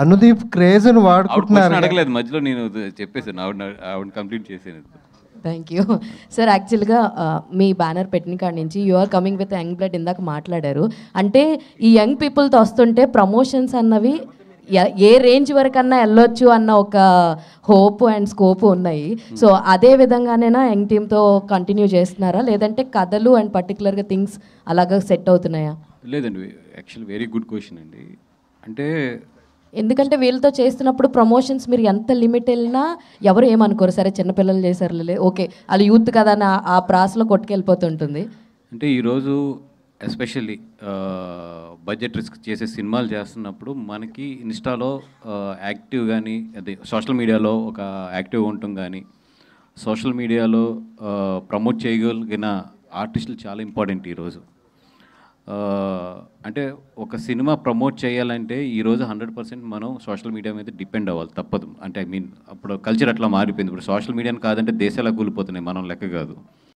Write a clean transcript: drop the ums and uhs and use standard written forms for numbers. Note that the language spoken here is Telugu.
అనుదీప్ క్రేజ్ని వాడుకుంటున్నారు. అడగలేదు మధ్యలో, నేను చెప్పేసాను, ఆవిడ కంప్లీట్ చేసాను. Thank you sir. యాక్చువల్గా మీ బ్యానర్ పెట్టిన కాడి నుంచి you are coming with young blood ఇందాక మాట్లాడారు. అంటే ఈ యంగ్ పీపుల్తో వస్తుంటే ప్రమోషన్స్ అన్నవి ఏ రేంజ్ వరకన్నా వెళ్ళొచ్చు అన్న ఒక హోప్ అండ్ స్కోప్ ఉన్నాయి. సో అదే విధంగానేనా యంగ్ టీమ్తో కంటిన్యూ చేస్తున్నారా, లేదంటే కథలు అండ్ పర్టికులర్గా థింగ్స్ అలాగా సెట్ అవుతున్నాయా? లేదండి, యాక్చువల్లీ వెరీ గుడ్ క్వశ్చన్ అండి. అంటే ఎందుకంటే వీళ్ళతో చేస్తున్నప్పుడు ప్రమోషన్స్ మీరు ఎంత లిమిట్ వెళ్ళినా ఎవరు ఏమనుకోరు, సరే చిన్నపిల్లలు చేశారు ఓకే వాళ్ళు యూత్ కదా అని ఆ ప్రాసలో కొట్టుకెళ్ళిపోతుంటుంది. అంటే ఈరోజు ఎస్పెషల్లీ బడ్జెట్ రిస్క్ చేసే సినిమాలు చేస్తున్నప్పుడు మనకి ఇన్స్టాలో యాక్టివ్ కానీ, అదే సోషల్ మీడియాలో ఒక యాక్టివ్ ఉండటం కానీ, సోషల్ మీడియాలో ప్రమోట్ చేయగలిగిన ఆర్టిస్టులు చాలా ఇంపార్టెంట్ ఈరోజు. అంటే ఒక సినిమా ప్రమోట్ చేయాలంటే ఈరోజు 100% మనం సోషల్ మీడియా మీద డిపెండ్ అవ్వాలి, తప్పదు. అంటే అప్పుడు కల్చర్ అట్లా మారిపోయింది. ఇప్పుడు సోషల్ మీడియాని కాదంటే దేశాలకు కూలిపోతున్నాయి, మనం లెక్క కాదు.